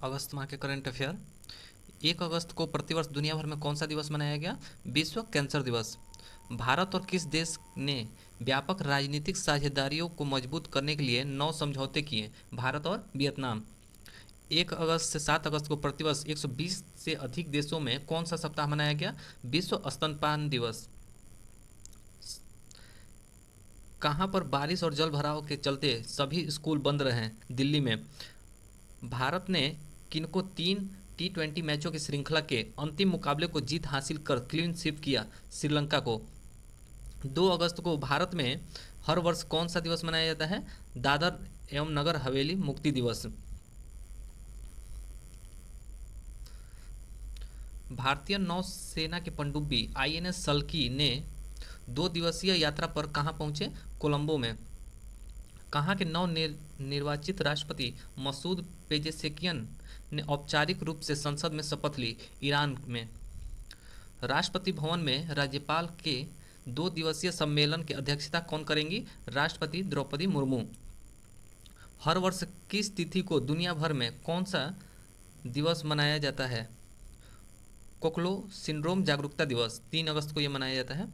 अगस्त माह के current affair. 1 अगस्त को प्रतिवर्ष दुनिया भर में कौन सा दिवस मनाया गया? विश्व कैंसर दिवस। भारत और किस देश ने व्यापक राजनीतिक साझेदारियों को मजबूत करने के लिए 9 समझौते किए? भारत और वियतनाम। 1 अगस्त से 7 अगस्त को प्रतिवर्ष 120 से अधिक देशों में कौन सा सप्ताह मनाया गया? विश्व स्तनपान दिवस। कहाँ पर बारिश और जल भराव के चलते सभी स्कूल बंद रहे? दिल्ली में। भारत ने किनको 3 T20 मैचों की श्रृंखला के अंतिम मुकाबले को जीत हासिल कर क्लीन स्वीप किया? श्रीलंका को। 2 अगस्त को भारत में हर वर्ष कौन सा दिवस मनाया जाता है? दादर एवं नगर हवेली मुक्ति दिवस। भारतीय नौसेना के पनडुब्बी INS सल्की ने 2 दिवसीय यात्रा पर कहाँ पहुंचे? कोलंबो में। कहाँ के निर्वाचित राष्ट्रपति मसूद पेजेशकियन ने औपचारिक रूप से संसद में शपथ ली? ईरान में। राष्ट्रपति भवन में राज्यपाल के 2 दिवसीय सम्मेलन की अध्यक्षता कौन करेंगी? राष्ट्रपति द्रौपदी मुर्मू। हर वर्ष किस तिथि को दुनिया भर में कौन सा दिवस मनाया जाता है? कोक्लो सिंड्रोम जागरूकता दिवस। 3 अगस्त को यह मनाया जाता है।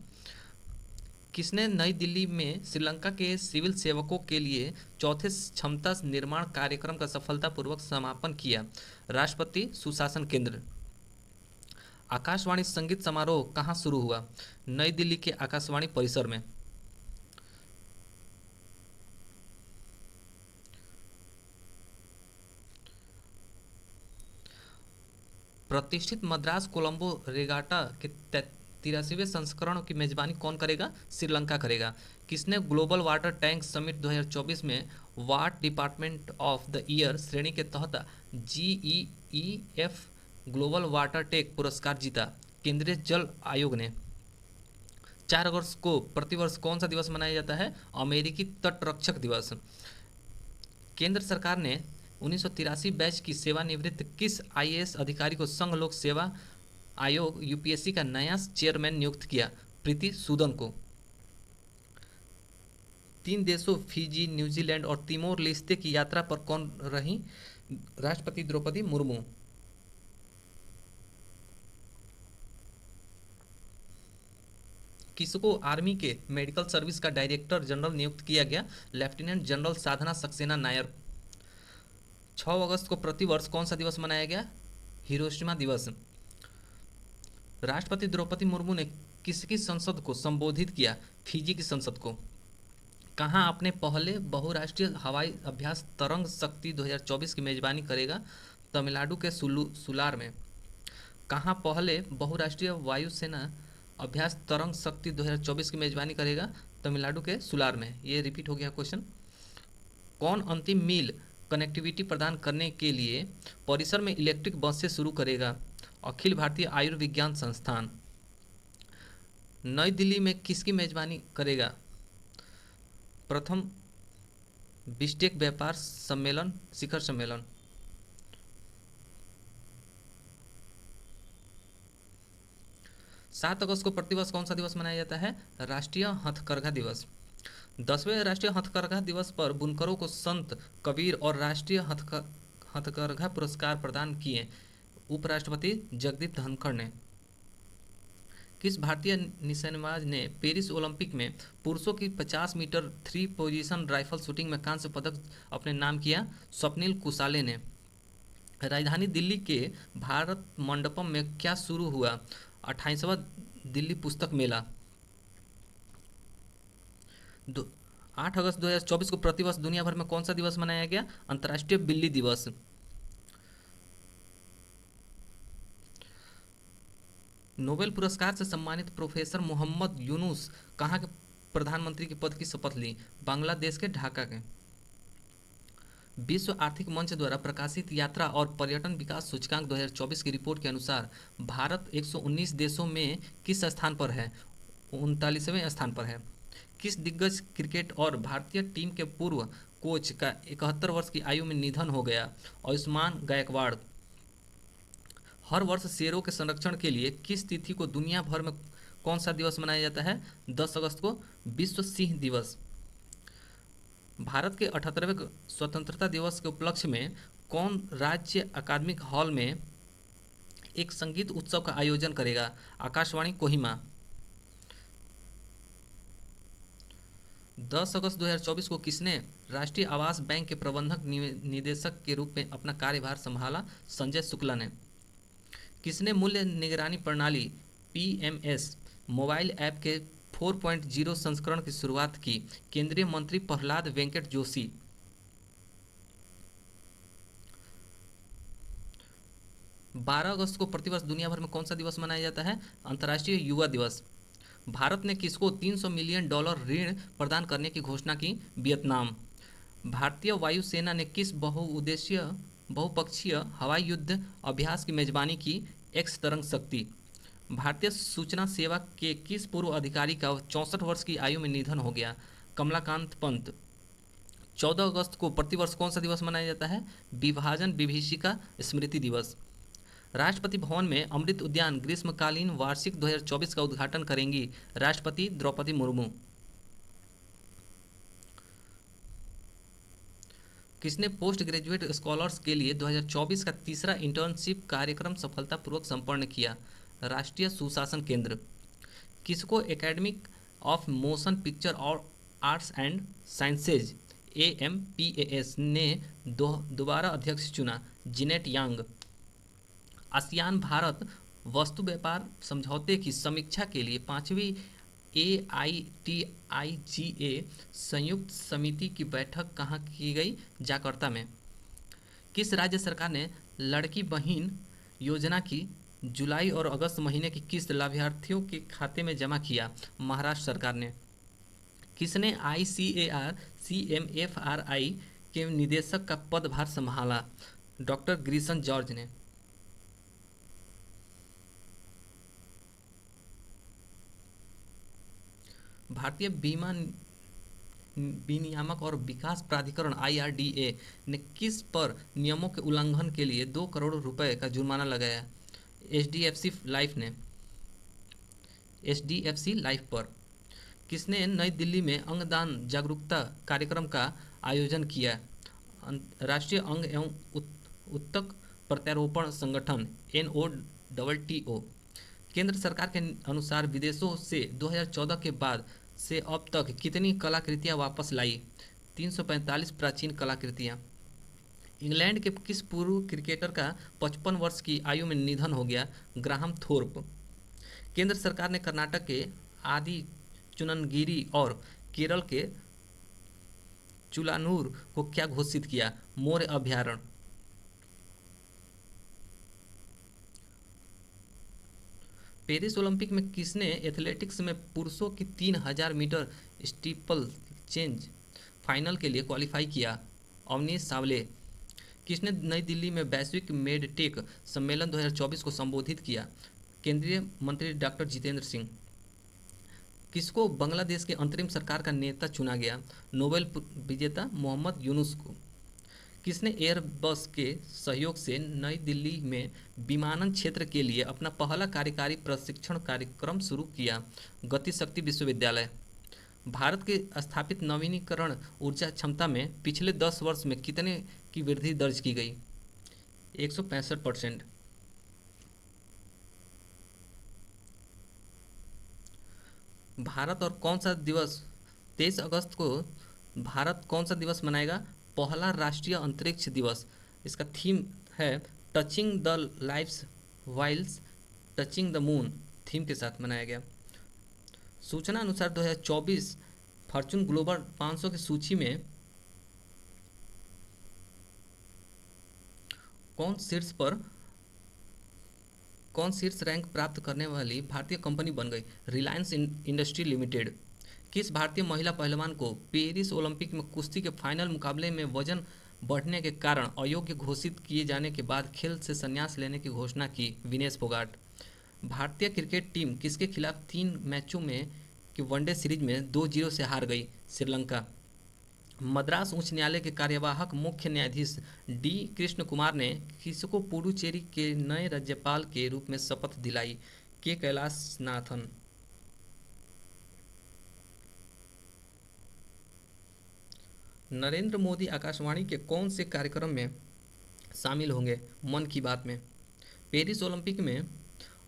किसने नई दिल्ली में श्रीलंका के सिविल सेवकों के लिए चौथे क्षमता निर्माण कार्यक्रम का सफलतापूर्वक समापन किया? राष्ट्रपति सुशासन केंद्र। आकाशवाणी संगीत समारोह कहाँ शुरू हुआ? नई दिल्ली के आकाशवाणी परिसर में। प्रतिष्ठित मद्रास कोलंबो रेगाटा के 83वें संस्करण की मेजबानी कौन करेगा? श्रीलंका करेगा। किसने ग्लोबल वाटर टैंक समिट 2024 में वाट डिपार्टमेंट ऑफ द ईयर श्रेणी के तहत GEEF ग्लोबल वाटर टेक पुरस्कार जीता? केंद्रीय जल आयोग ने। 4 अगस्त को प्रतिवर्ष कौन सा दिवस मनाया जाता है? अमेरिकी तटरक्षक दिवस। केंद्र सरकार ने 1983 बैच की सेवानिवृत्त किस IAS अधिकारी को संघ लोक सेवा आयोग UPSC का नया चेयरमैन नियुक्त किया? प्रीति सूदन को। 3 देशों फिजी, न्यूजीलैंड और तिमोर लेस्ते की यात्रा पर कौन रही? राष्ट्रपति द्रौपदी मुर्मू। किसको आर्मी के मेडिकल सर्विस का डायरेक्टर जनरल नियुक्त किया गया? लेफ्टिनेंट जनरल साधना सक्सेना नायर। 6 अगस्त को प्रतिवर्ष कौन सा दिवस मनाया गया? हिरोशिमा दिवस। राष्ट्रपति द्रौपदी मुर्मू ने किसकी संसद को संबोधित किया? फिजी की संसद को। कहाँ अपने पहले बहुराष्ट्रीय हवाई अभ्यास तरंग शक्ति 2024 की मेजबानी करेगा? तमिलनाडु के सुलार में। कहाँ पहले बहुराष्ट्रीय वायुसेना अभ्यास तरंग शक्ति 2024 की मेजबानी करेगा? तमिलनाडु के सुलार में। ये रिपीट हो गया क्वेश्चन। कौन अंतिम मील कनेक्टिविटी प्रदान करने के लिए परिसर में इलेक्ट्रिक बसें शुरू करेगा? अखिल भारतीय आयुर्विज्ञान संस्थान। नई दिल्ली में किसकी मेजबानी करेगा? प्रथम बिस्टेक व्यापार सम्मेलन, शिखर सम्मेलन। सात अगस्त को प्रतिवर्ष कौन सा दिवस मनाया जाता है? राष्ट्रीय हथकरघा दिवस। 10वें राष्ट्रीय हथकरघा दिवस पर बुनकरों को संत कबीर और राष्ट्रीय हथकरघा पुरस्कार प्रदान किए उपराष्ट्रपति जगदीप धनखड़ ने। किस भारतीय निशानेबाज ने पेरिस ओलंपिक में पुरुषों की 50 मीटर 3 पोजीशन राइफल शूटिंग में कांस्य पदक अपने नाम किया? स्वप्निल कुसाले ने। राजधानी दिल्ली के भारत मंडपम में क्या शुरू हुआ? 28वां दिल्ली पुस्तक मेला। 8 अगस्त 2024 को प्रतिवर्ष दुनिया भर में कौन सा दिवस मनाया गया? अंतर्राष्ट्रीय बिल्ली दिवस। नोबेल पुरस्कार से सम्मानित प्रोफेसर मोहम्मद यूनुस कहाँ के प्रधानमंत्री के पद की शपथ ली? बांग्लादेश के ढाका के। विश्व आर्थिक मंच द्वारा प्रकाशित यात्रा और पर्यटन विकास सूचकांक 2024 की रिपोर्ट के अनुसार भारत 119 देशों में किस स्थान पर है? 39वें स्थान पर है। किस दिग्गज क्रिकेट और भारतीय टीम के पूर्व कोच का 71 वर्ष की आयु में निधन हो गया? आयुष्मान गायकवाड़। हर वर्ष शेरों के संरक्षण के लिए किस तिथि को दुनिया भर में कौन सा दिवस मनाया जाता है? 10 अगस्त को विश्व सिंह दिवस। भारत के 78वें स्वतंत्रता दिवस के उपलक्ष्य में कौन राज्य अकादमिक हॉल में एक संगीत उत्सव का आयोजन करेगा? आकाशवाणी कोहिमा। 10 अगस्त 2024 को किसने राष्ट्रीय आवास बैंक के प्रबंधक निदेशक के रूप में अपना कार्यभार संभाला? संजय शुक्ला ने। किसने मूल्य निगरानी प्रणाली पीएमएस मोबाइल ऐप के 4.0 संस्करण की शुरुआत की? केंद्रीय मंत्री प्रहलाद वेंकट जोशी। बारह अगस्त को प्रतिवर्ष दुनिया भर में कौन सा दिवस मनाया जाता है? अंतर्राष्ट्रीय युवा दिवस। भारत ने किसको $300 मिलियन ऋण प्रदान करने की घोषणा की? वियतनाम। भारतीय वायुसेना ने किस बहुपक्षीय हवाई युद्ध अभ्यास की मेजबानी की? एक्स तरंग शक्ति। भारतीय सूचना सेवा के किस पूर्व अधिकारी का 64 वर्ष की आयु में निधन हो गया? कमलाकांत पंत। 14 अगस्त को प्रतिवर्ष कौन सा दिवस मनाया जाता है? विभाजन विभीषिका स्मृति दिवस। राष्ट्रपति भवन में अमृत उद्यान ग्रीष्मकालीन वार्षिक 2024 का उद्घाटन करेंगी राष्ट्रपति द्रौपदी मुर्मू। किसने पोस्ट ग्रेजुएट स्कॉलर्स के लिए 2024 का तीसरा इंटर्नशिप कार्यक्रम सफलतापूर्वक संपन्न किया? राष्ट्रीय सुशासन केंद्र। किसको एकेडमिक ऑफ मोशन पिक्चर और आर्ट्स एंड साइंसेज AMPAS ने दोबारा अध्यक्ष चुना? जीनेट यांग। आसियान भारत वस्तु व्यापार समझौते की समीक्षा के लिए 5वीं AITIGA संयुक्त समिति की बैठक कहाँ की गई? जाकर्ता में। किस राज्य सरकार ने लड़की बहिन योजना की जुलाई और अगस्त महीने की किस्त लाभार्थियों के खाते में जमा किया? महाराष्ट्र सरकार ने। किसने ICAR CMFRI के निदेशक का पदभार संभाला? डॉक्टर ग्रीसन जॉर्ज ने। भारतीय बीमा विनियामक और विकास प्राधिकरण IRDA ने किस पर नियमों के उल्लंघन के लिए 2 करोड़ रुपए का जुर्माना लगाया? HDFC लाइफ पर। किसने नई दिल्ली में अंगदान जागरूकता कार्यक्रम का आयोजन किया? राष्ट्रीय अंग एवं उत्तक प्रत्यारोपण संगठन NOTTO। केंद्र सरकार के अनुसार विदेशों से 2014 के बाद से अब तक कितनी कलाकृतियां वापस लाई? 345 प्राचीन कलाकृतियां। इंग्लैंड के किस पूर्व क्रिकेटर का 55 वर्ष की आयु में निधन हो गया? Graham Thorpe. केंद्र सरकार ने कर्नाटक के आदि चुननगिरी और केरल के चुलानूर को क्या घोषित किया? मौर्य अभयारण्य। पेरिस ओलंपिक में किसने एथलेटिक्स में पुरुषों की 3000 मीटर स्टीपल चेंज फाइनल के लिए क्वालिफाई किया? अवनीश सावले। किसने नई दिल्ली में वैश्विक मेडटेक सम्मेलन 2024 को संबोधित किया? केंद्रीय मंत्री डॉक्टर जितेंद्र सिंह। किसको बांग्लादेश के अंतरिम सरकार का नेता चुना गया? नोबेल विजेता मोहम्मद यूनुस को। किसने एयरबस के सहयोग से नई दिल्ली में विमानन क्षेत्र के लिए अपना पहला कार्यकारी प्रशिक्षण कार्यक्रम शुरू किया? गति शक्ति विश्वविद्यालय। भारत के स्थापित नवीनीकरण ऊर्जा क्षमता में पिछले 10 वर्ष में कितने की वृद्धि दर्ज की गई? 165%। भारत और कौन सा दिवस 23 अगस्त को भारत कौन सा दिवस मनाएगा? पहला राष्ट्रीय अंतरिक्ष दिवस। इसका थीम है touching the lives while touching the moon theme के साथ मनाया गया। सूचना अनुसार 2024 फॉर्च्यून ग्लोबल 500 की सूची में कौन शीर्ष रैंक प्राप्त करने वाली भारतीय कंपनी बन गई? Reliance industry limited. किस भारतीय महिला पहलवान को पेरिस ओलंपिक में कुश्ती के फाइनल मुकाबले में वजन बढ़ने के कारण अयोग्य घोषित किए जाने के बाद खेल से संन्यास लेने की घोषणा की? विनेश फोगाट। भारतीय क्रिकेट टीम किसके खिलाफ 3 मैचों में की वनडे सीरीज में 2-0 से हार गई? श्रीलंका। मद्रास उच्च न्यायालय के कार्यवाहक मुख्य न्यायाधीश D कृष्ण कुमार ने किसको पुडुचेरी के नए राज्यपाल के रूप में शपथ दिलाई? के कैलाशनाथन। नरेंद्र मोदी आकाशवाणी के कौन से कार्यक्रम में शामिल होंगे मन की बात में। पेरिस ओलंपिक में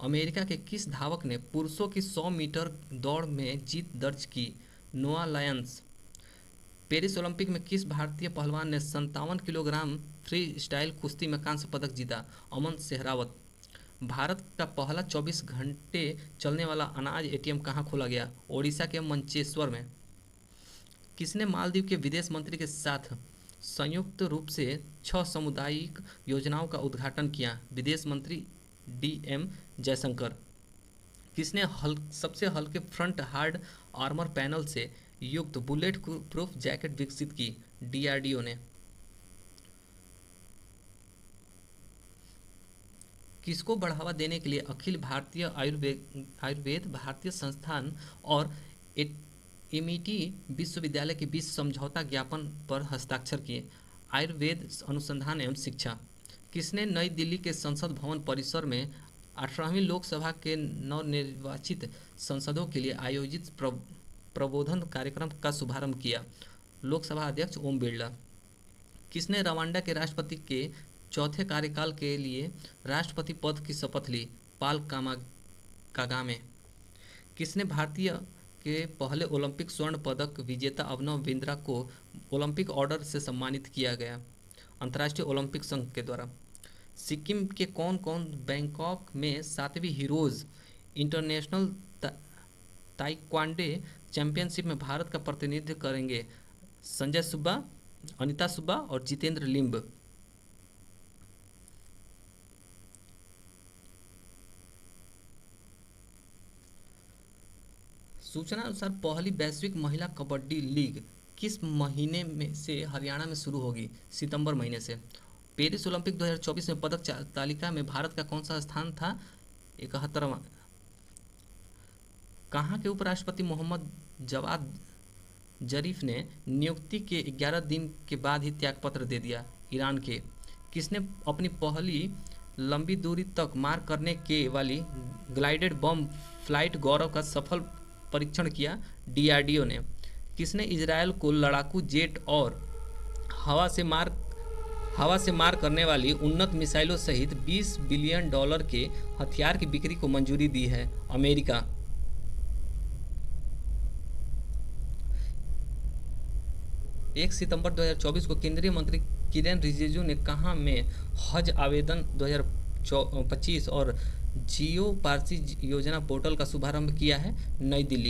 अमेरिका के किस धावक ने पुरुषों की 100 मीटर दौड़ में जीत दर्ज की? नोआ लायंस। पेरिस ओलंपिक में किस भारतीय पहलवान ने 57 किलोग्राम फ्री स्टाइल कुश्ती में कांस्य पदक जीता? अमन सेहरावत। भारत का पहला 24 घंटे चलने वाला अनाज एटीएम कहाँ खोला गया? ओडिशा के मंचेश्वर में। किसने मालदीव के विदेश मंत्री के साथ संयुक्त रूप से 6 सामुदायिक योजनाओं का उद्घाटन किया? विदेश मंत्री डीएम जयशंकर। किसने सबसे हल्के फ्रंट हार्ड आर्मर पैनल से युक्त बुलेट प्रूफ जैकेट विकसित की? डीआरडीओ ने। किसको बढ़ावा देने के लिए अखिल भारतीय आयुर्वेद भारतीय संस्थान और एमिटी विश्वविद्यालय के बीच समझौता ज्ञापन पर हस्ताक्षर किए? आयुर्वेद अनुसंधान एवं शिक्षा। किसने नई दिल्ली के संसद भवन परिसर में 18वीं लोकसभा के नवनिर्वाचित सांसदों के लिए आयोजित प्रबोधन कार्यक्रम का शुभारंभ किया? लोकसभा अध्यक्ष ओम बिरला। किसने रवांडा के राष्ट्रपति के चौथे कार्यकाल के लिए राष्ट्रपति पद की शपथ ली? पाल कागामे। किसने भारतीय के पहले ओलंपिक स्वर्ण पदक विजेता अभिनव बिंद्रा को ओलंपिक ऑर्डर से सम्मानित किया गया? अंतर्राष्ट्रीय ओलंपिक संघ के द्वारा। सिक्किम के कौन कौन बैंकॉक में 7वीं हीरोज इंटरनेशनल ताइक्वांडो चैंपियनशिप में भारत का प्रतिनिधित्व करेंगे? संजय सुब्बा, अनिता सुब्बा और जितेंद्र लिम्ब। सूचना अनुसार पहली वैश्विक महिला कबड्डी लीग किस महीने में से हरियाणा में शुरू होगी? सितंबर महीने से। पेरिस ओलंपिक 2024 में पदक तालिका में भारत का कौन सा स्थान था? 71वां। कहाँ के उपराष्ट्रपति मोहम्मद जवाद जरीफ ने नियुक्ति के 11 दिन के बाद ही त्यागपत्र दे दिया? ईरान के। किसने अपनी पहली लंबी दूरी तक मार करने के वाली ग्लाइडेड बम फ्लाइट गौरव का सफल परीक्षण किया? डीआरडीओ ने। किसने इजरायल को लड़ाकू जेट और हवा से मार करने वाली उन्नत मिसाइलों सहित $20 बिलियन के हथियार की बिक्री को मंजूरी दी है? अमेरिका। 1 सितंबर 2024 को केंद्रीय मंत्री किरेन रिजिजू ने कहाँ में हज आवेदन 2025 और जियो पारसी योजना पोर्टल का शुभारंभ किया है? नई दिल्ली।